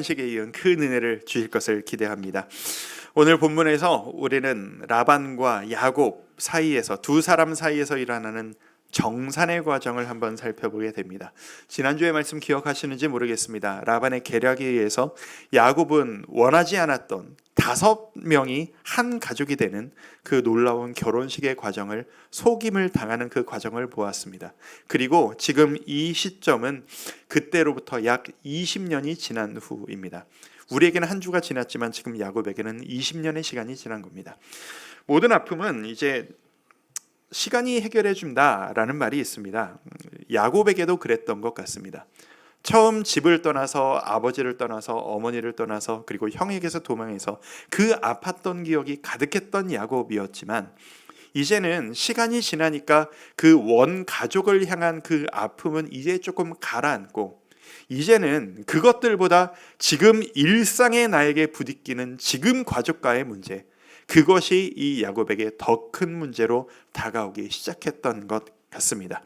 식에 이은 큰 은혜를 주실 것을 기대합니다. 오늘 본문에서 우리는 라반과 야곱 사이에서 두 사람 사이에서 일어나는 정산의 과정을 한번 살펴보게 됩니다. 지난주의 말씀 기억하시는지 모르겠습니다. 라반의 계략에 의해서 야곱은 원하지 않았던 5명이 한 가족이 되는 그 놀라운 결혼식의 과정을, 속임을 당하는 그 과정을 보았습니다. 그리고 지금 이 시점은 그때로부터 약 20년이 지난 후입니다. 우리에게는 한 주가 지났지만 지금 야곱에게는 20년의 시간이 지난 겁니다. 모든 아픔은 이제 시간이 해결해 준다라는 말이 있습니다. 야곱에게도 그랬던 것 같습니다. 처음 집을 떠나서, 아버지를 떠나서, 어머니를 떠나서, 그리고 형에게서 도망해서 그 아팠던 기억이 가득했던 야곱이었지만, 이제는 시간이 지나니까 그 원 가족을 향한 그 아픔은 이제 조금 가라앉고, 이제는 그것들보다 지금 일상의 나에게 부딪히는 지금 가족과의 문제, 그것이 이 야곱에게 더 큰 문제로 다가오기 시작했던 것 같습니다.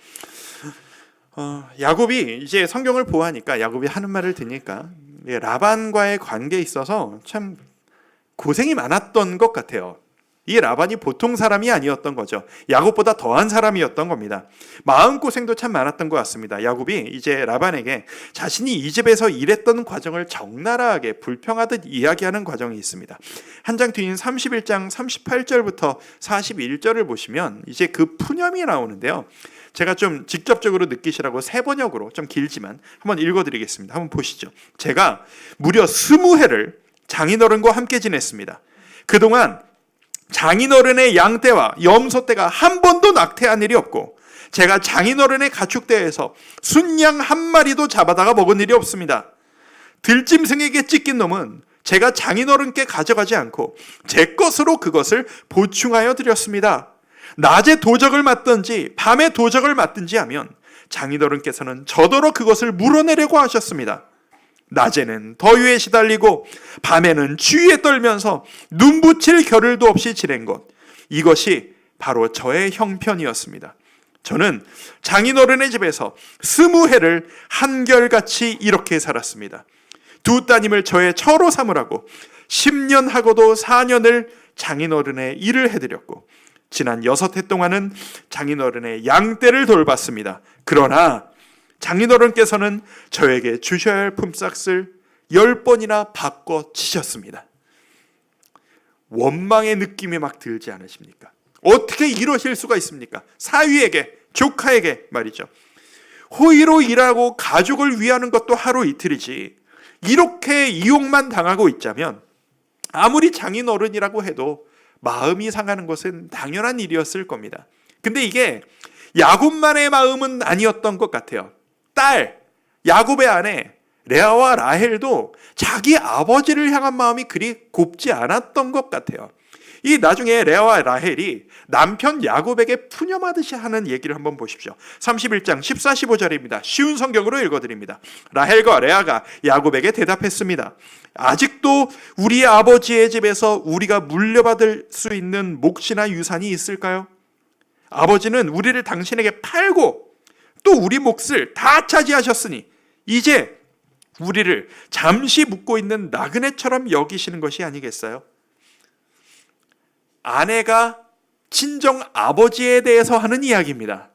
야곱이 이제 성경을 보아하니까, 야곱이 하는 말을 듣니까 라반과의 관계에 있어서 참 고생이 많았던 것 같아요. 이 라반이 보통 사람이 아니었던 거죠. 야곱보다 더한 사람이었던 겁니다. 마음고생도 참 많았던 것 같습니다. 야곱이 이제 라반에게 자신이 이 집에서 일했던 과정을 적나라하게 불평하듯 이야기하는 과정이 있습니다. 한 장 뒤인 31장 38절부터 41절을 보시면 이제 그 푸념이 나오는데요. 제가 좀 직접적으로 느끼시라고 세 번역으로, 좀 길지만 한번 읽어드리겠습니다. 한번 보시죠. 제가 무려 20해를 장인어른과 함께 지냈습니다. 그동안 장인어른의 양떼와 염소떼가 한 번도 낙태한 일이 없고, 제가 장인어른의 가축대에서 순양 한 마리도 잡아다가 먹은 일이 없습니다. 들짐승에게 찢긴 놈은 제가 장인어른께 가져가지 않고 제 것으로 그것을 보충하여 드렸습니다. 낮에 도적을 맞든지 밤에 도적을 맞든지 하면 장인어른께서는 저더러 그것을 물어내려고 하셨습니다. 낮에는 더위에 시달리고 밤에는 추위에 떨면서 눈 붙일 겨를도 없이 지낸 것, 이것이 바로 저의 형편이었습니다. 저는 장인어른의 집에서 20해를 한결같이 이렇게 살았습니다. 두 따님을 저의 처로 삼으라고 10년 하고도 4년을 장인어른의 일을 해드렸고, 지난 6해 동안은 장인어른의 양떼를 돌봤습니다. 그러나 장인어른께서는 저에게 주셔야 할 품삯을 10번이나 바꿔 치셨습니다. 원망의 느낌이 막 들지 않으십니까? 어떻게 이러실 수가 있습니까? 사위에게, 조카에게 말이죠. 호의로 일하고 가족을 위하는 것도 하루 이틀이지, 이렇게 이용만 당하고 있자면 아무리 장인어른이라고 해도 마음이 상하는 것은 당연한 일이었을 겁니다. 근데 이게 야곱만의 마음은 아니었던 것 같아요. 딸, 야곱의 아내 레아와 라헬도 자기 아버지를 향한 마음이 그리 곱지 않았던 것 같아요. 이 나중에 레아와 라헬이 남편 야곱에게 푸념하듯이 하는 얘기를 한번 보십시오. 31장 14, 15절입니다. 쉬운 성경으로 읽어드립니다. 라헬과 레아가 야곱에게 대답했습니다. 아직도 우리 아버지의 집에서 우리가 물려받을 수 있는 몫이나 유산이 있을까요? 아버지는 우리를 당신에게 팔고 또 우리 몫을 다 차지하셨으니 이제 우리를 잠시 묵고 있는 나그네처럼 여기시는 것이 아니겠어요? 아내가 친정 아버지에 대해서 하는 이야기입니다.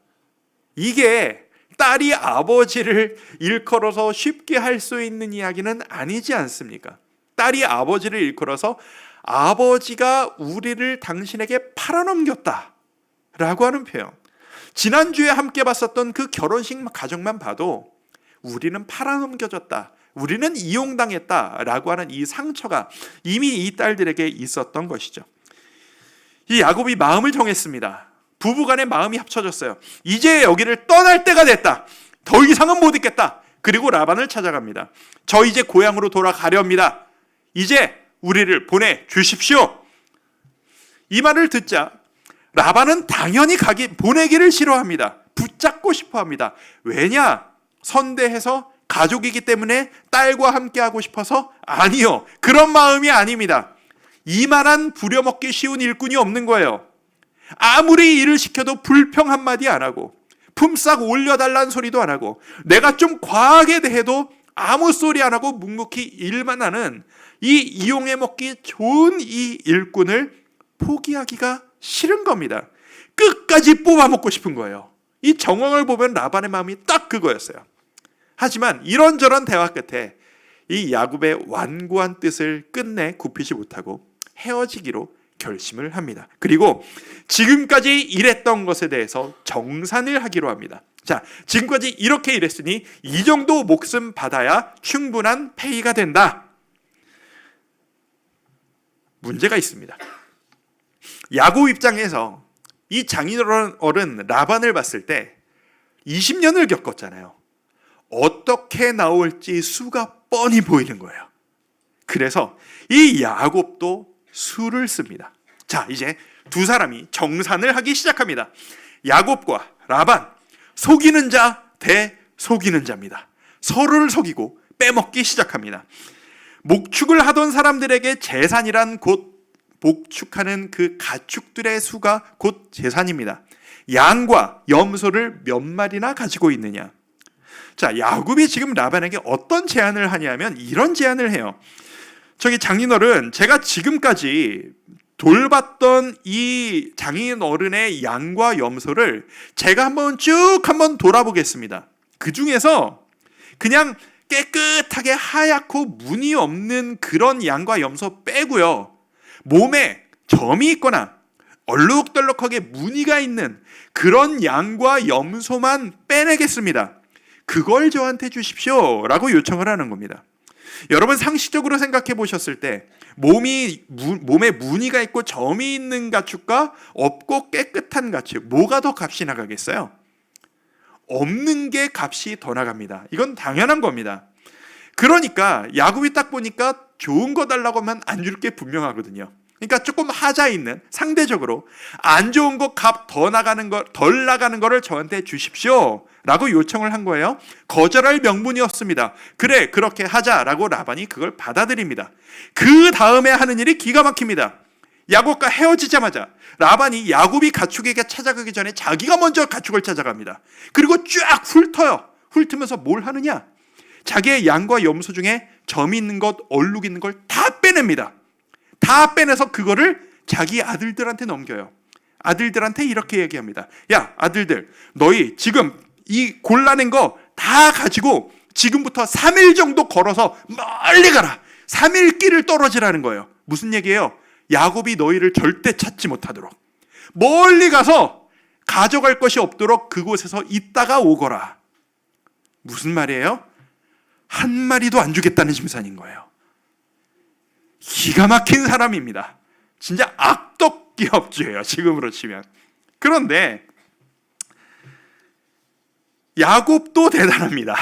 이게 딸이 아버지를 일컬어서 쉽게 할 수 있는 이야기는 아니지 않습니까? 딸이 아버지를 일컬어서 아버지가 우리를 당신에게 팔아넘겼다 라고 하는 표현. 지난주에 함께 봤었던 그 결혼식 가정만 봐도 우리는 팔아넘겨졌다, 우리는 이용당했다 라고 하는 이 상처가 이미 이 딸들에게 있었던 것이죠. 이 야곱이 마음을 정했습니다. 부부간의 마음이 합쳐졌어요. 이제 여기를 떠날 때가 됐다. 더 이상은 못 있겠다. 그리고 라반을 찾아갑니다. 저 이제 고향으로 돌아가렵니다. 이제 우리를 보내주십시오. 이 말을 듣자 라반은 당연히 보내기를 싫어합니다. 붙잡고 싶어합니다. 왜냐? 선대해서 가족이기 때문에 딸과 함께 하고 싶어서? 아니요, 그런 마음이 아닙니다. 이만한 부려먹기 쉬운 일꾼이 없는 거예요. 아무리 일을 시켜도 불평 한마디 안 하고, 품삯 올려달라는 소리도 안 하고, 내가 좀 과하게 대해도 아무 소리 안 하고 묵묵히 일만 하는 이 이용해 먹기 좋은 이 일꾼을 포기하기가 싫은 겁니다. 끝까지 뽑아 먹고 싶은 거예요. 이 정황을 보면 라반의 마음이 딱 그거였어요. 하지만 이런저런 대화 끝에 이 야곱의 완고한 뜻을 끝내 굽히지 못하고 헤어지기로 결심을 합니다. 그리고 지금까지 일했던 것에 대해서 정산을 하기로 합니다. 자, 지금까지 이렇게 일했으니 이 정도 목숨 받아야 충분한 페이가 된다. 문제가 있습니다. 야곱 입장에서 이 장인어른 라반을 봤을 때 20년을 겪었잖아요. 어떻게 나올지 수가 뻔히 보이는 거예요. 그래서 이 야곱도 수를 씁니다. 자, 이제 두 사람이 정산을 하기 시작합니다. 야곱과 라반, 속이는 자 대 속이는 자입니다. 서로를 속이고 빼먹기 시작합니다. 목축을 하던 사람들에게 재산이란 곧 목축하는 그 가축들의 수가 곧 재산입니다. 양과 염소를 몇 마리나 가지고 있느냐. 자, 야곱이 지금 라반에게 어떤 제안을 하냐면 이런 제안을 해요. 저기 장인어른, 제가 지금까지 돌봤던 이 장인어른의 양과 염소를 제가 한번 돌아보겠습니다. 그 중에서 그냥 깨끗하게 하얗고 무늬 없는 그런 양과 염소 빼고요, 몸에 점이 있거나 얼룩덜룩하게 무늬가 있는 그런 양과 염소만 빼내겠습니다. 그걸 저한테 주십시오 라고 요청을 하는 겁니다. 여러분, 상식적으로 생각해 보셨을 때 몸에 무늬가 있고 점이 있는 가축과 없고 깨끗한 가축, 뭐가 더 값이 나가겠어요? 없는 게 값이 더 나갑니다. 이건 당연한 겁니다. 그러니까 야곱이 딱 보니까 좋은 거 달라고 하면 안 줄 게 분명하거든요. 그러니까 조금 하자 있는, 상대적으로 안 좋은 거 값 덜 나가는 거를 저한테 주십시오 라고 요청을 한 거예요. 거절할 명분이 없습니다. 그래, 그렇게 하자라고 라반이 그걸 받아들입니다. 그 다음에 하는 일이 기가 막힙니다. 야곱과 헤어지자마자 라반이 야곱이 가축에게 찾아가기 전에 자기가 먼저 가축을 찾아갑니다. 그리고 쫙 훑어요. 훑으면서 뭘 하느냐? 자기의 양과 염소 중에 점이 있는 것, 얼룩 있는 걸 다 빼냅니다. 다 빼내서 그거를 자기 아들들한테 넘겨요. 아들들한테 이렇게 얘기합니다. 야, 아들들, 너희 지금 이 골라낸 거 다 가지고 지금부터 3일 정도 걸어서 멀리 가라. 3일 길을 떨어지라는 거예요. 무슨 얘기예요? 야곱이 너희를 절대 찾지 못하도록 멀리 가서 가져갈 것이 없도록 그곳에서 있다가 오거라. 무슨 말이에요? 한 마리도 안 주겠다는 심산인 거예요. 기가 막힌 사람입니다. 진짜 악덕기업주예요, 지금으로 치면. 그런데 야곱도 대단합니다.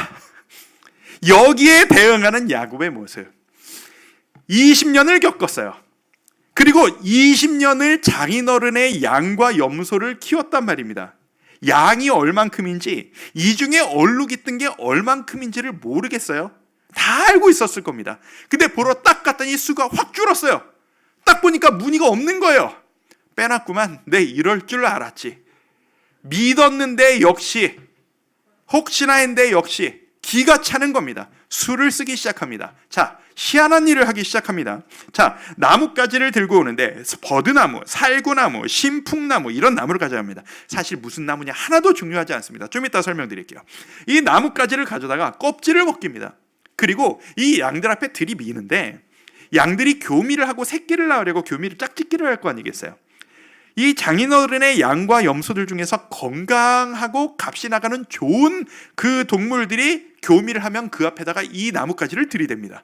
여기에 대응하는 야곱의 모습. 20년을 겪었어요. 그리고 20년을 장인어른의 양과 염소를 키웠단 말입니다. 양이 얼만큼인지, 이 중에 얼룩이 뜬 게 얼만큼인지를 모르겠어요. 다 알고 있었을 겁니다. 근데 보러 딱 갔더니 수가 확 줄었어요. 딱 보니까 무늬가 없는 거예요. 빼놨구만. 내 이럴 줄 알았지. 믿었는데 역시, 혹시나 했는데 역시 기가 차는 겁니다. 수를 쓰기 시작합니다. 자, 희한한 일을 하기 시작합니다. 자, 나뭇가지를 들고 오는데 버드나무, 살구나무, 신풍나무 이런 나무를 가져갑니다. 사실 무슨 나무냐 하나도 중요하지 않습니다. 좀 이따 설명드릴게요. 이 나뭇가지를 가져다가 껍질을 벗깁니다. 그리고 이 양들 앞에 들이미는데 양들이 교미를 하고 새끼를 낳으려고 교미를 짝짓기를 할 거 아니겠어요? 이 장인어른의 양과 염소들 중에서 건강하고 값이 나가는 좋은 그 동물들이 교미를 하면 그 앞에다가 이 나뭇가지를 들이댑니다.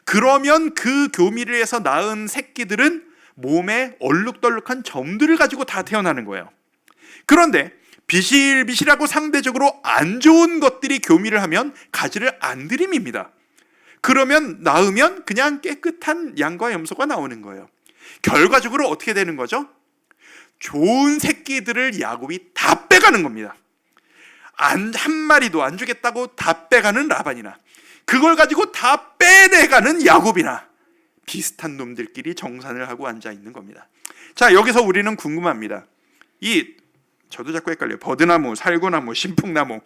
그러면 그 교미를 해서 낳은 새끼들은 몸에 얼룩덜룩한 점들을 가지고 다 태어나는 거예요. 그런데 비실비실하고 상대적으로 안 좋은 것들이 교미를 하면 가지를 안 들이밉니다. 그러면 낳으면 그냥 깨끗한 양과 염소가 나오는 거예요. 결과적으로 어떻게 되는 거죠? 좋은 새끼들을 야곱이 다 빼가는 겁니다. 한 마리도 안 주겠다고 다 빼가는 라반이나 그걸 가지고 다 빼내가는 야곱이나 비슷한 놈들끼리 정산을 하고 앉아 있는 겁니다. 자, 여기서 우리는 궁금합니다. 이 저도 자꾸 헷갈려요. 버드나무, 살구나무, 신풍나무.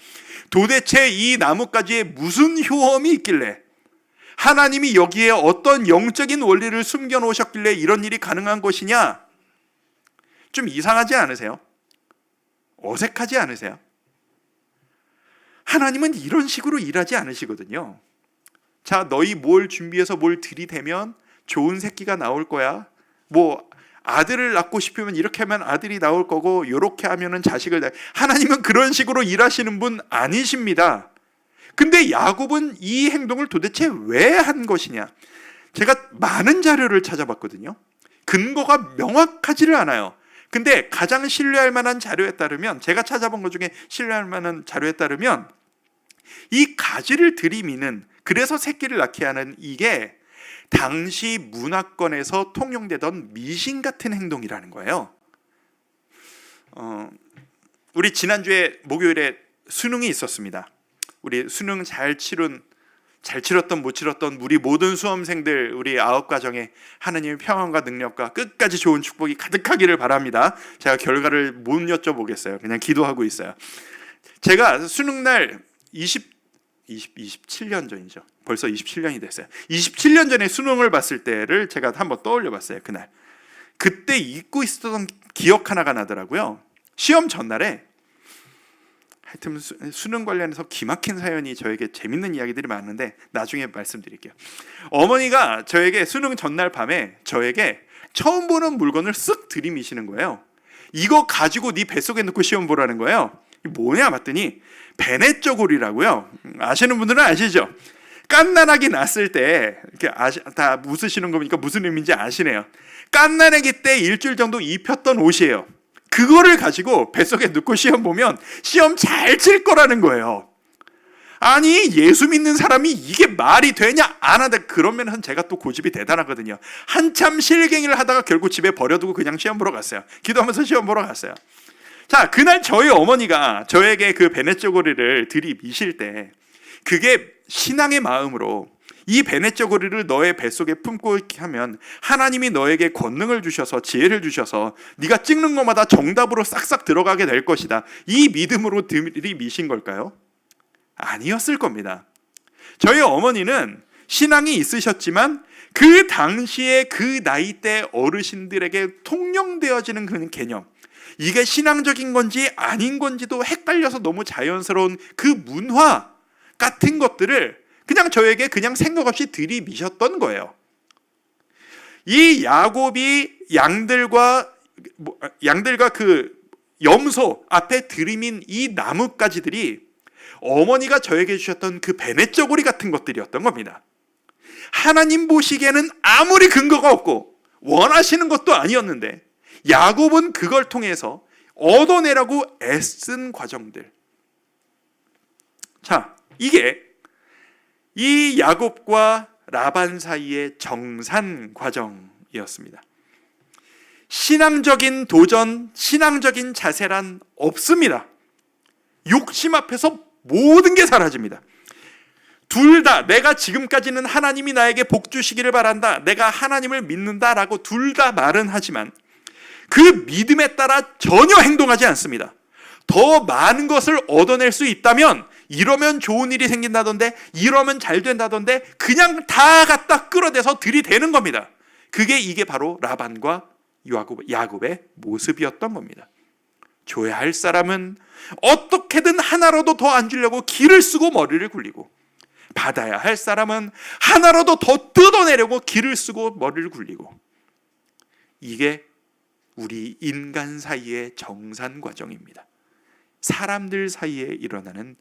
도대체 이 나뭇가지에 무슨 효험이 있길래, 하나님이 여기에 어떤 영적인 원리를 숨겨놓으셨길래 이런 일이 가능한 것이냐? 좀 이상하지 않으세요? 어색하지 않으세요? 하나님은 이런 식으로 일하지 않으시거든요. 자, 너희 뭘 준비해서 뭘 들이대면 좋은 새끼가 나올 거야. 뭐 아들을 낳고 싶으면 이렇게 하면 아들이 나올 거고, 이렇게 하면은 자식을 낳. 하나님은 그런 식으로 일하시는 분 아니십니다. 근데 야곱은 이 행동을 도대체 왜 한 것이냐? 제가 많은 자료를 찾아봤거든요. 근거가 명확하지를 않아요. 근데 가장 신뢰할 만한 자료에 따르면, 제가 찾아본 것 중에 신뢰할 만한 자료에 따르면, 이 가지를 들이미는, 그래서 새끼를 낳게 하는 이게 당시 문화권에서 통용되던 미신 같은 행동이라는 거예요. 우리 지난주에 목요일에 수능이 있었습니다. 우리 수능 잘 치렀던 못 치렀던 우리 모든 수험생들, 우리 9가정에 하나님의 평안과 능력과 끝까지 좋은 축복이 가득하기를 바랍니다. 제가 결과를 못 여쭤보겠어요. 그냥 기도하고 있어요. 제가 수능날 27년 전이죠. 벌써 27년이 됐어요. 27년 전에 수능을 봤을 때를 제가 한번 떠올려 봤어요. 그날. 그때 잊고 있었던 기억 하나가 나더라고요. 시험 전날에, 하여튼 수능 관련해서 기막힌 사연이, 저에게 재밌는 이야기들이 많은데 나중에 말씀드릴게요. 어머니가 저에게 수능 전날 밤에 저에게 처음 보는 물건을 쓱 들이미시는 거예요. 이거 가지고 네 뱃속에 넣고 시험 보라는 거예요. 뭐냐 봤더니 베네쪼골이라고요. 아시는 분들은 아시죠? 갓난아기 낳았을 때, 이렇게 다 웃으시는 거 보니까 무슨 의미인지 아시네요. 갓난아기 때 일주일 정도 입혔던 옷이에요. 그거를 가지고 뱃속에 넣고 시험 보면 시험 잘 칠 거라는 거예요. 아니, 예수 믿는 사람이 이게 말이 되냐? 안 하다. 그러면 제가 또 고집이 대단하거든요. 한참 실갱이를 하다가 결국 집에 버려두고 그냥 시험 보러 갔어요. 기도하면서 시험 보러 갔어요. 자, 그날 저희 어머니가 저에게 그 베네쪼고리를 들이미실 때, 그게 신앙의 마음으로, 이 베네쪼고리를 너의 뱃속에 품고 이렇게 하면 하나님이 너에게 권능을 주셔서, 지혜를 주셔서 네가 찍는 것마다 정답으로 싹싹 들어가게 될 것이다, 이 믿음으로 들이미신 걸까요? 아니었을 겁니다. 저희 어머니는 신앙이 있으셨지만 그 당시에 그 나이대 어르신들에게 통용되어지는 그런 개념, 이게 신앙적인 건지 아닌 건지도 헷갈려서 너무 자연스러운 그 문화 같은 것들을 그냥 저에게 그냥 생각 없이 들이미셨던 거예요. 이 야곱이 양들과 그 염소 앞에 들이민 이 나뭇가지들이 어머니가 저에게 주셨던 그 베네쪼고리 같은 것들이었던 겁니다. 하나님 보시기에는 아무리 근거가 없고 원하시는 것도 아니었는데 야곱은 그걸 통해서 얻어내라고 애쓴 과정들. 자, 이게 이 야곱과 라반 사이의 정산 과정이었습니다. 신앙적인 도전, 신앙적인 자세란 없습니다. 욕심 앞에서 모든 게 사라집니다. 둘 다, 내가 지금까지는 하나님이 나에게 복 주시기를 바란다, 내가 하나님을 믿는다라고 둘 다 말은 하지만 그 믿음에 따라 전혀 행동하지 않습니다. 더 많은 것을 얻어낼 수 있다면, 이러면 좋은 일이 생긴다던데, 이러면 잘 된다던데, 그냥 다 갖다 끌어대서 들이대는 겁니다. 이게 바로 라반과 야곱의 모습이었던 겁니다. 줘야 할 사람은 어떻게든 하나라도 더 안 주려고 기를 쓰고 머리를 굴리고, 받아야 할 사람은 하나라도 더 뜯어내려고 기를 쓰고 머리를 굴리고, 이게 우리 인간 사이의 정산 과정입니다. 사람들 사이에 일어나는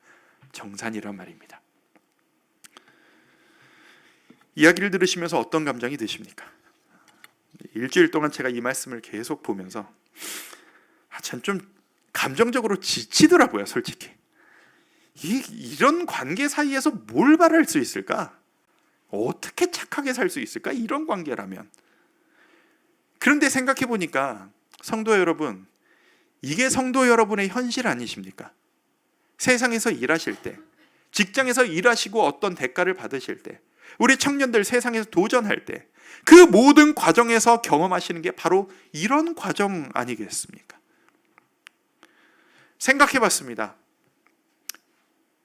정산이란 말입니다. 이야기를 들으시면서 어떤 감정이 드십니까? 일주일 동안 제가 이 말씀을 계속 보면서 참 좀 감정적으로 지치더라고요, 솔직히. 이런 관계 사이에서 뭘 바랄 수 있을까? 어떻게 착하게 살 수 있을까? 이런 관계라면. 그런데 생각해 보니까 성도 여러분, 이게 성도 여러분의 현실 아니십니까? 세상에서 일하실 때, 직장에서 일하시고 어떤 대가를 받으실 때, 우리 청년들 세상에서 도전할 때, 그 모든 과정에서 경험하시는 게 바로 이런 과정 아니겠습니까? 생각해 봤습니다.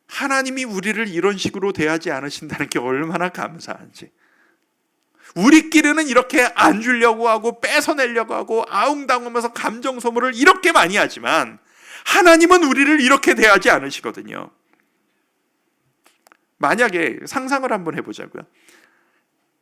하나님이 우리를 이런 식으로 대하지 않으신다는 게 얼마나 감사한지. 우리끼리는 이렇게 안 주려고 하고 뺏어내려고 하고 아웅다웅하면서 감정 소모를 이렇게 많이 하지만 하나님은 우리를 이렇게 대하지 않으시거든요. 만약에 상상을 한번 해보자고요.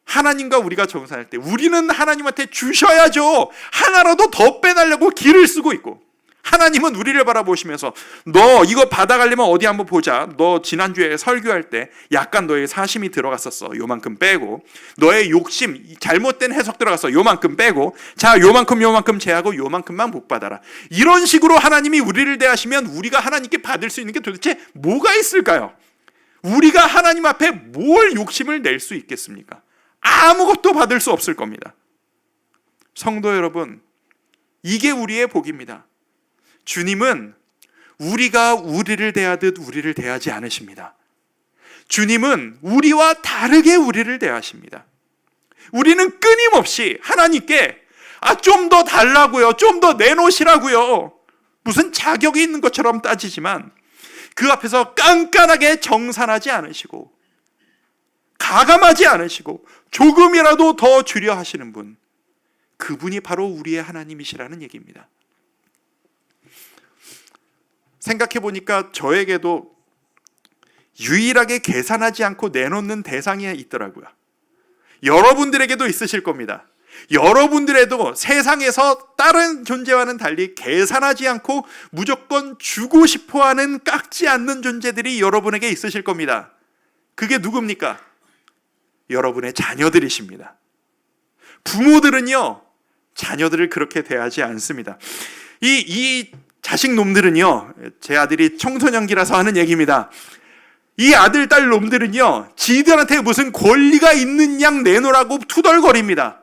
하나님과 우리가 정산할 때 우리는 하나님한테 주셔야죠. 하나라도 더 빼달라고 기를 쓰고 있고, 하나님은 우리를 바라보시면서 너 이거 받아가려면 어디 한번 보자. 너 지난주에 설교할 때 약간 너의 사심이 들어갔었어. 요만큼 빼고. 너의 욕심, 잘못된 해석 들어갔어. 요만큼 빼고. 자, 요만큼 제하고 요만큼만 복 받아라. 이런 식으로 하나님이 우리를 대하시면 우리가 하나님께 받을 수 있는 게 도대체 뭐가 있을까요? 우리가 하나님 앞에 뭘 욕심을 낼 수 있겠습니까? 아무것도 받을 수 없을 겁니다. 성도 여러분, 이게 우리의 복입니다. 주님은 우리가 우리를 대하듯 우리를 대하지 않으십니다. 주님은 우리와 다르게 우리를 대하십니다. 우리는 끊임없이 하나님께 좀 더 달라고요, 좀 더 내놓으시라고요, 무슨 자격이 있는 것처럼 따지지만 그 앞에서 깐깐하게 정산하지 않으시고 가감하지 않으시고 조금이라도 더 주려 하시는 분, 그분이 바로 우리의 하나님이시라는 얘기입니다. 생각해 보니까 저에게도 유일하게 계산하지 않고 내놓는 대상이 있더라고요. 여러분들에게도 있으실 겁니다. 여러분들에도 세상에서 다른 존재와는 달리 계산하지 않고 무조건 주고 싶어하는 깎지 않는 존재들이 여러분에게 있으실 겁니다. 그게 누굽니까? 여러분의 자녀들이십니다. 부모들은요, 자녀들을 그렇게 대하지 않습니다. 이 자식 놈들은요, 제 아들이 청소년기라서 하는 얘기입니다. 이 아들, 딸 놈들은요, 지들한테 무슨 권리가 있는 양 내놓으라고 투덜거립니다.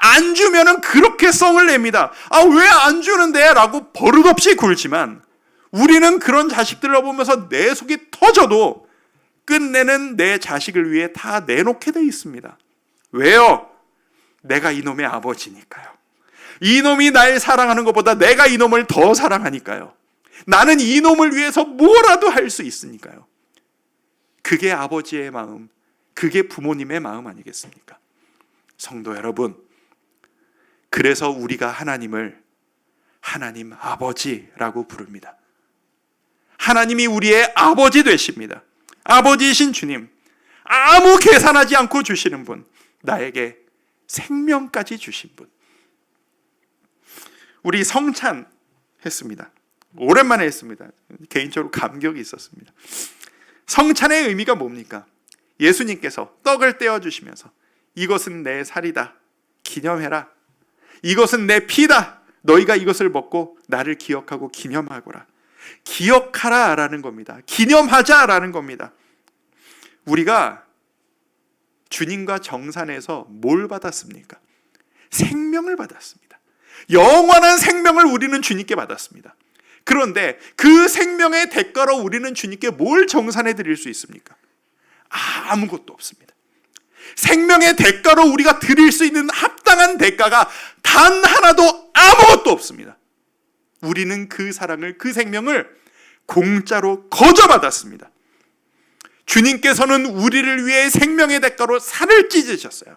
안 주면은 그렇게 썽을 냅니다. 왜 안 주는데? 라고 버릇없이 굴지만 우리는 그런 자식들을 보면서 내 속이 터져도 끝내는 내 자식을 위해 다 내놓게 돼 있습니다. 왜요? 내가 이놈의 아버지니까요. 이놈이 날 사랑하는 것보다 내가 이놈을 더 사랑하니까요. 나는 이놈을 위해서 뭐라도 할 수 있으니까요. 그게 아버지의 마음, 그게 부모님의 마음 아니겠습니까? 성도 여러분, 그래서 우리가 하나님을 하나님 아버지라고 부릅니다. 하나님이 우리의 아버지 되십니다. 아버지이신 주님, 아무 계산하지 않고 주시는 분, 나에게 생명까지 주신 분. 우리 성찬 했습니다. 오랜만에 했습니다. 개인적으로 감격이 있었습니다. 성찬의 의미가 뭡니까? 예수님께서 떡을 떼어주시면서 이것은 내 살이다, 기념해라. 이것은 내 피다, 너희가 이것을 먹고 나를 기억하고 기념하거라. 기억하라 라는 겁니다. 기념하자 라는 겁니다. 우리가 주님과 정산에서 뭘 받았습니까? 생명을 받았습니다. 영원한 생명을 우리는 주님께 받았습니다. 그런데 그 생명의 대가로 우리는 주님께 뭘 정산해 드릴 수 있습니까? 아무것도 없습니다. 생명의 대가로 우리가 드릴 수 있는 합당한 대가가 단 하나도 아무것도 없습니다. 우리는 그 사랑을, 그 생명을 공짜로 거저받았습니다. 주님께서는 우리를 위해 생명의 대가로 살을 찢으셨어요.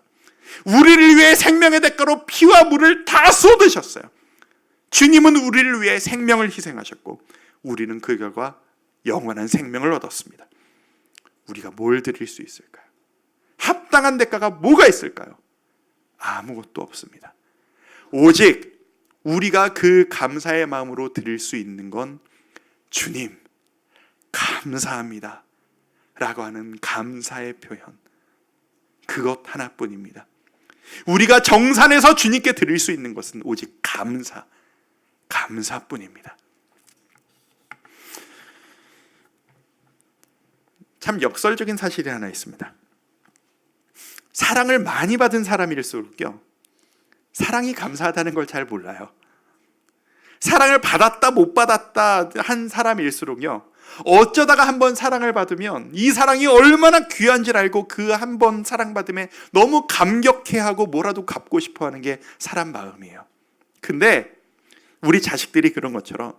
우리를 위해 생명의 대가로 피와 물을 다 쏟으셨어요. 주님은 우리를 위해 생명을 희생하셨고 우리는 그 결과 영원한 생명을 얻었습니다. 우리가 뭘 드릴 수 있을까요? 합당한 대가가 뭐가 있을까요? 아무것도 없습니다. 오직 우리가 그 감사의 마음으로 드릴 수 있는 건 주님, 감사합니다 라고 하는 감사의 표현, 그것 하나뿐입니다. 우리가 정산해서 주님께 드릴 수 있는 것은 오직 감사뿐입니다. 참 역설적인 사실이 하나 있습니다. 사랑을 많이 받은 사람일수록요, 사랑이 감사하다는 걸 잘 몰라요. 사랑을 받았다 못 받았다 한 사람일수록요, 어쩌다가 한번 사랑을 받으면 이 사랑이 얼마나 귀한지를 알고 그 한 번 사랑받음에 너무 감격해하고 뭐라도 갚고 싶어하는 게 사람 마음이에요. 근데 우리 자식들이 그런 것처럼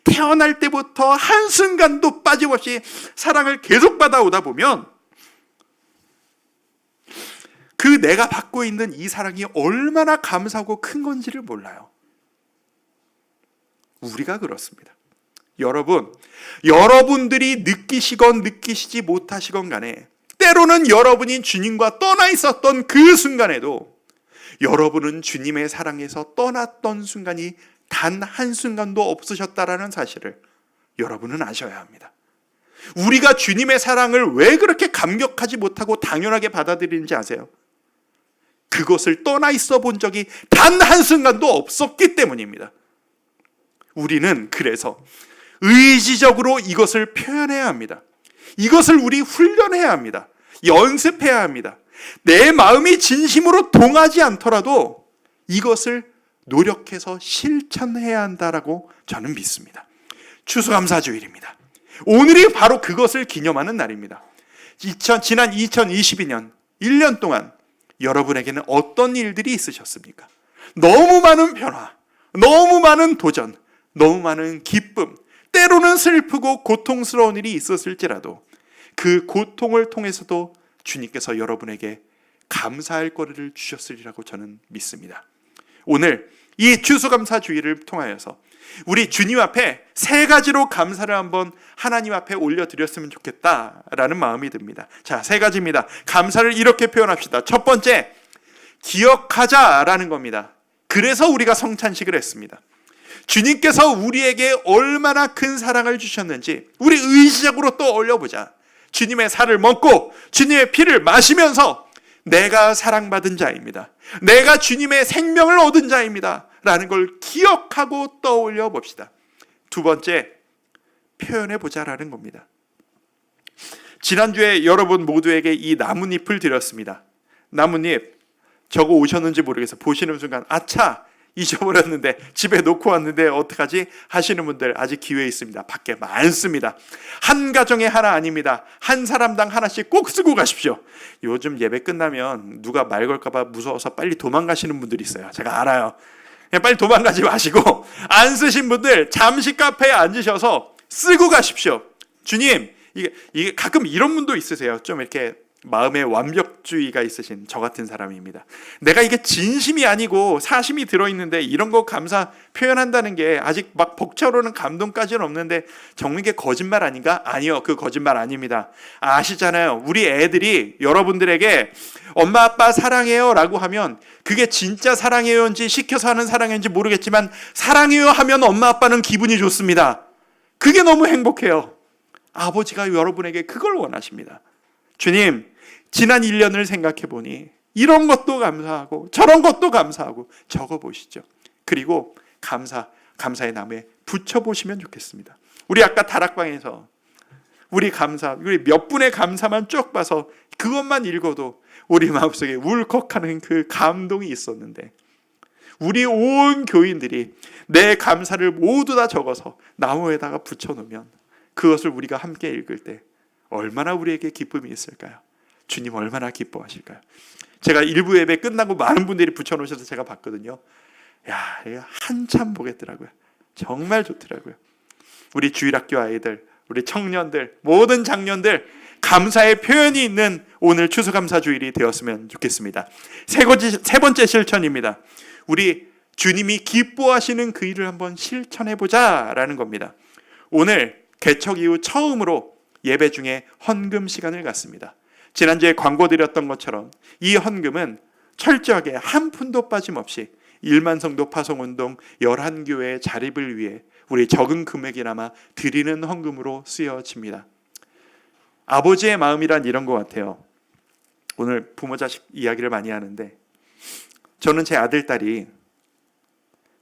태어날 때부터 한순간도 빠짐없이 사랑을 계속 받아오다 보면 그 내가 받고 있는 이 사랑이 얼마나 감사하고 큰 건지를 몰라요. 우리가 그렇습니다. 여러분들이 느끼시건 느끼시지 못하시건 간에 때로는 여러분이 주님과 떠나 있었던 그 순간에도 여러분은 주님의 사랑에서 떠났던 순간이 단 한순간도 없으셨다라는 사실을 여러분은 아셔야 합니다. 우리가 주님의 사랑을 왜 그렇게 감격하지 못하고 당연하게 받아들이는지 아세요? 그것을 떠나 있어 본 적이 단 한순간도 없었기 때문입니다. 우리는 그래서 의지적으로 이것을 표현해야 합니다. 이것을 우리 훈련해야 합니다. 연습해야 합니다. 내 마음이 진심으로 동하지 않더라도 이것을 노력해서 실천해야 한다라고 저는 믿습니다. 추수감사주일입니다. 오늘이 바로 그것을 기념하는 날입니다. 지난 2022년 1년 동안 여러분에게는 어떤 일들이 있으셨습니까? 너무 많은 변화, 너무 많은 도전, 너무 많은 기쁨, 때로는 슬프고 고통스러운 일이 있었을지라도 그 고통을 통해서도 주님께서 여러분에게 감사할 거리를 주셨으리라고 저는 믿습니다. 오늘 이 추수감사주의를 통하여서 우리 주님 앞에 세 가지로 감사를 한번 하나님 앞에 올려드렸으면 좋겠다라는 마음이 듭니다. 자, 세 가지입니다. 감사를 이렇게 표현합시다. 첫 번째, 기억하자라는 겁니다. 그래서 우리가 성찬식을 했습니다. 주님께서 우리에게 얼마나 큰 사랑을 주셨는지 우리 의지적으로 또 올려보자. 주님의 살을 먹고 주님의 피를 마시면서 내가 사랑받은 자입니다. 내가 주님의 생명을 얻은 자입니다. 라는 걸 기억하고 떠올려 봅시다. 두 번째, 표현해 보자라는 겁니다. 지난주에 여러분 모두에게 이 나뭇잎을 드렸습니다. 나뭇잎 저거 오셨는지 모르겠어요. 보시는 순간 아차 잊어버렸는데 집에 놓고 왔는데 어떡하지 하시는 분들 아직 기회 있습니다. 밖에 많습니다. 한 가정에 하나 아닙니다. 한 사람당 하나씩 꼭 쓰고 가십시오. 요즘 예배 끝나면 누가 말 걸까 봐 무서워서 빨리 도망가시는 분들이 있어요. 제가 알아요. 그냥 빨리 도망가지 마시고 안 쓰신 분들 잠시 카페에 앉으셔서 쓰고 가십시오. 주님, 이게 가끔 이런 분도 있으세요. 좀 이렇게 마음의 완벽주의가 있으신 저 같은 사람입니다. 내가 이게 진심이 아니고 사심이 들어있는데 이런 거 감사 표현한다는 게 아직 막 벅차오르는 감동까지는 없는데 정말 이게 거짓말 아닌가? 아니요, 그 거짓말 아닙니다. 아시잖아요. 우리 애들이 여러분들에게 엄마 아빠 사랑해요 라고 하면 그게 진짜 사랑해요인지 시켜서 하는 사랑인지 모르겠지만 사랑해요 하면 엄마 아빠는 기분이 좋습니다. 그게 너무 행복해요. 아버지가 여러분에게 그걸 원하십니다. 주님, 지난 1년을 생각해 보니 이런 것도 감사하고 저런 것도 감사하고 적어보시죠. 그리고 감사의 나무에 붙여보시면 좋겠습니다. 우리 아까 다락방에서 우리 몇 분의 감사만 쭉 봐서 그것만 읽어도 우리 마음속에 울컥하는 그 감동이 있었는데 우리 온 교인들이 내 감사를 모두 다 적어서 나무에다가 붙여놓으면 그것을 우리가 함께 읽을 때 얼마나 우리에게 기쁨이 있을까요? 주님 얼마나 기뻐하실까요? 제가 일부 예배 끝나고 많은 분들이 붙여놓으셔서 제가 봤거든요. 야, 이거 한참 보겠더라고요. 정말 좋더라고요. 우리 주일학교 아이들, 우리 청년들, 모든 장년들 감사의 표현이 있는 오늘 추수감사주일이 되었으면 좋겠습니다. 세 번째 실천입니다. 우리 주님이 기뻐하시는 그 일을 한번 실천해보자라는 겁니다. 오늘 개척 이후 처음으로 예배 중에 헌금 시간을 갖습니다. 지난주에 광고 드렸던 것처럼 이 헌금은 철저하게 한 푼도 빠짐없이 1만 성도 파송운동 11교회의 자립을 위해 우리 적은 금액이나마 드리는 헌금으로 쓰여집니다. 아버지의 마음이란 이런 것 같아요. 오늘 부모 자식 이야기를 많이 하는데 저는 제 아들 딸이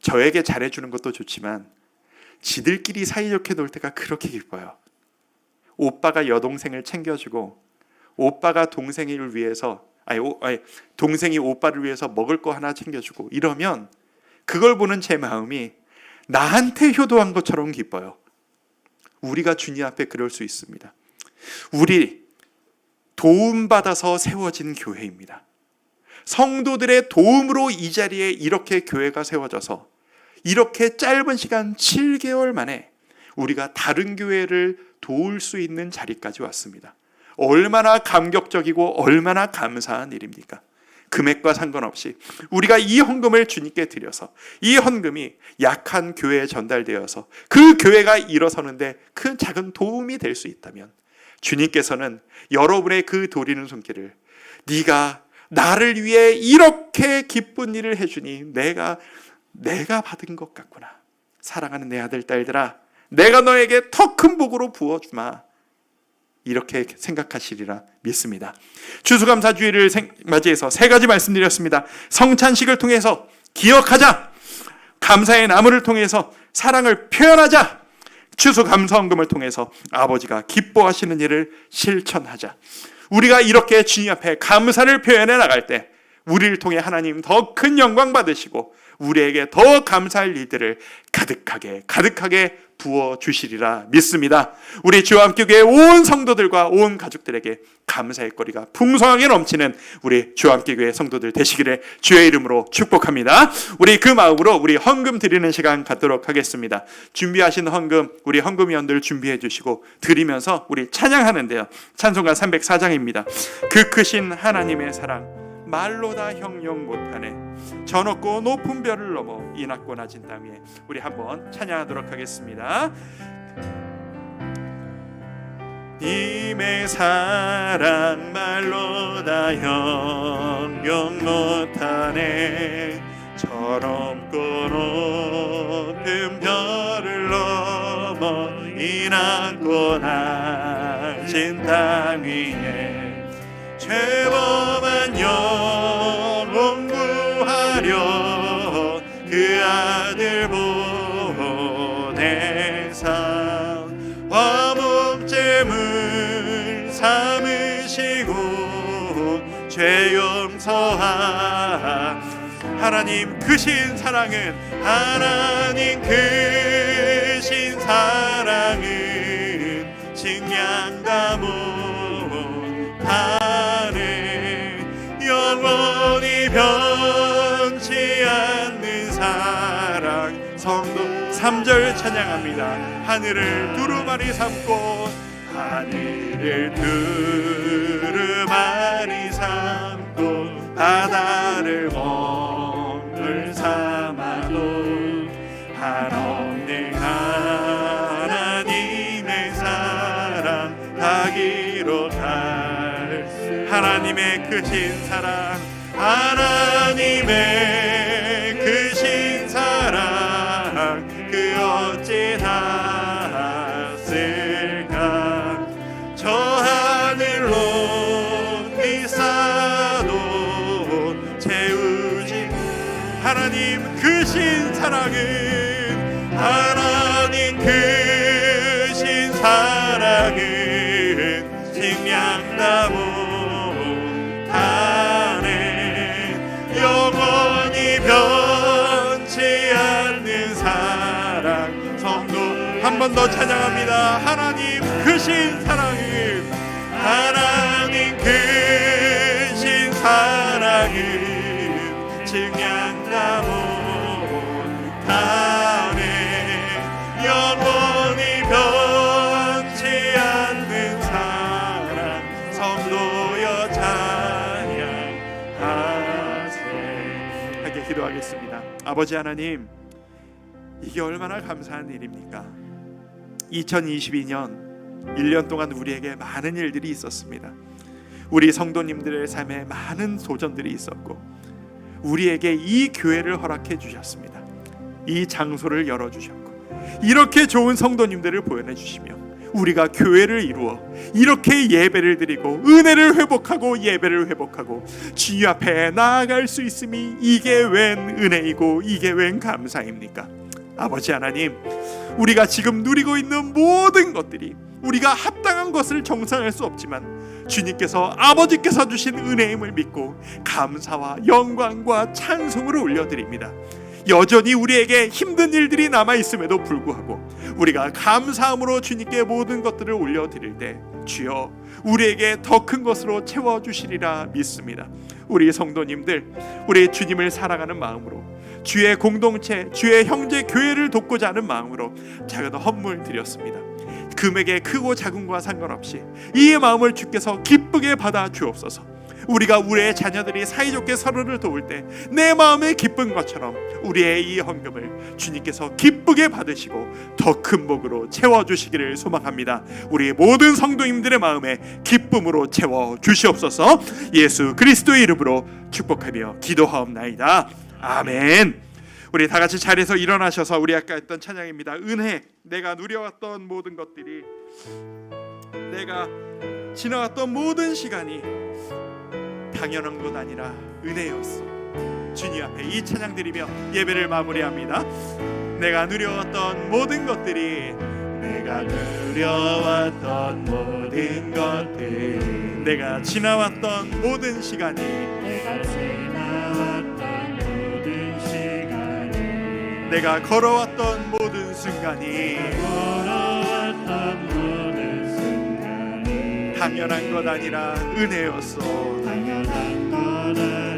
저에게 잘해주는 것도 좋지만 지들끼리 사이좋게 놀 때가 그렇게 기뻐요. 오빠가 여동생을 챙겨주고 오빠가 동생을 위해서 동생이 오빠를 위해서 먹을 거 하나 챙겨주고 이러면 그걸 보는 제 마음이 나한테 효도한 것처럼 기뻐요. 우리가 주님 앞에 그럴 수 있습니다. 우리 도움받아서 세워진 교회입니다. 성도들의 도움으로 이 자리에 이렇게 교회가 세워져서 이렇게 짧은 시간 7개월 만에 우리가 다른 교회를 도울 수 있는 자리까지 왔습니다. 얼마나 감격적이고 얼마나 감사한 일입니까? 금액과 상관없이 우리가 이 헌금을 주님께 드려서 이 헌금이 약한 교회에 전달되어서 그 교회가 일어서는데 큰 작은 도움이 될 수 있다면 주님께서는 여러분의 그 도리는 손길을 네가 나를 위해 이렇게 기쁜 일을 해주니 내가 받은 것 같구나. 사랑하는 내 아들 딸들아, 내가 너에게 더 큰 복으로 부어주마. 이렇게 생각하시리라 믿습니다. 추수감사주의를 맞이해서 3가지 말씀드렸습니다. 성찬식을 통해서 기억하자. 감사의 나무를 통해서 사랑을 표현하자. 추수감사헌금을 통해서 아버지가 기뻐하시는 일을 실천하자. 우리가 이렇게 주님 앞에 감사를 표현해 나갈 때 우리를 통해 하나님 더 큰 영광 받으시고 우리에게 더 감사할 일들을 가득하게 부어주시리라 믿습니다. 우리 주와 함께 교회 온 성도들과 온 가족들에게 감사의 거리가 풍성하게 넘치는 우리 주와 함께 교회 성도들 되시기를 주의 이름으로 축복합니다. 우리 그 마음으로 우리 헌금 드리는 시간 갖도록 하겠습니다. 준비하신 헌금 우리 헌금위원들 준비해 주시고 드리면서 우리 찬양하는데요. 찬송가 304장입니다. 그 크신 하나님의 사랑 말로 다 형용 못하네. 저 높고 높은 별을 넘어 이 낮고 낮은 땅 위에. 우리 한번 찬양하도록 하겠습니다. 님의 사랑 말로 다 형용 못하네. 저 높고 높은 별을 넘어 이 낮고 낮은 땅 위에 죄범한 영혼 구하려 그 아들 보내사 화목제물 삼으시고 죄 용서한 하나님 크신 사랑은 식량다 못하네. 영원히 변치 않는 사랑. 성도 3절 찬양합니다. 하늘을 두루마리 삼고 바다를 멍을 삼아도 한없는 하나님의 사랑 다 기록할 하나님의 크신 사랑 하나님의 크신 사랑 그 어찌 닿았을까. 저 하늘로 비싸도 채우지. 하나님 크신 사랑은 하나님 크신 사랑은 식량다 못하네. 영원히 변치 않는 사랑. 성도 한 번 더 찬양합니다. 하나님 크신 사랑은 하나님 크신 사랑은 식량다 못하네. 영원히 변치 않는 사랑. 성도여 찬양하세. 함께 기도하겠습니다. 아버지 하나님, 이게 얼마나 감사한 일입니까? 2022년 1년 동안 우리에게 많은 일들이 있었습니다. 우리 성도님들의 삶에 많은 도전들이 있었고 우리에게 이 교회를 허락해 주셨습니다. 이 장소를 열어주셨고 이렇게 좋은 성도님들을 보여내 주시며 우리가 교회를 이루어 이렇게 예배를 드리고 은혜를 회복하고 예배를 회복하고 주님 앞에 나아갈 수 있음이 이게 웬 은혜이고 이게 웬 감사입니까? 아버지 하나님, 우리가 지금 누리고 있는 모든 것들이 우리가 합당한 것을 정상할 수 없지만 주님께서 아버지께서 주신 은혜임을 믿고 감사와 영광과 찬송을 올려드립니다. 여전히 우리에게 힘든 일들이 남아있음에도 불구하고 우리가 감사함으로 주님께 모든 것들을 올려드릴 때 주여 우리에게 더 큰 것으로 채워주시리라 믿습니다. 우리 성도님들, 우리 주님을 사랑하는 마음으로 주의 공동체, 주의 형제 교회를 돕고자 하는 마음으로 작은 헌물 드렸습니다. 금액의 크고 작은과 상관없이 이 마음을 주께서 기쁘게 받아 주옵소서. 우리가 우리의 자녀들이 사이좋게 서로를 도울 때 내 마음에 기쁜 것처럼 우리의 이 헌금을 주님께서 기쁘게 받으시고 더 큰 복으로 채워주시기를 소망합니다. 우리 모든 성도님들의 마음에 기쁨으로 채워주시옵소서. 예수 그리스도의 이름으로 축복하며 기도하옵나이다. 아멘. 우리 다 같이 자리에서 일어나셔서 우리 아까 했던 찬양입니다. 은혜. 내가 누려왔던 모든 것들이, 내가 지나왔던 모든 시간이 당연한 것 아니라 은혜였어. 주님 앞에 이 찬양 드리며 예배를 마무리합니다. 내가 누려왔던 모든 것들이, 내가 누려왔던 모든 것들이, 내가 지나왔던 모든 시간이, 내가 지나왔던 모든 시간이, 내가 걸어왔던 모든 순간이 걸어왔던 모든 순간이 당연한 것 아니라 은혜였어. 당연한 것 아니라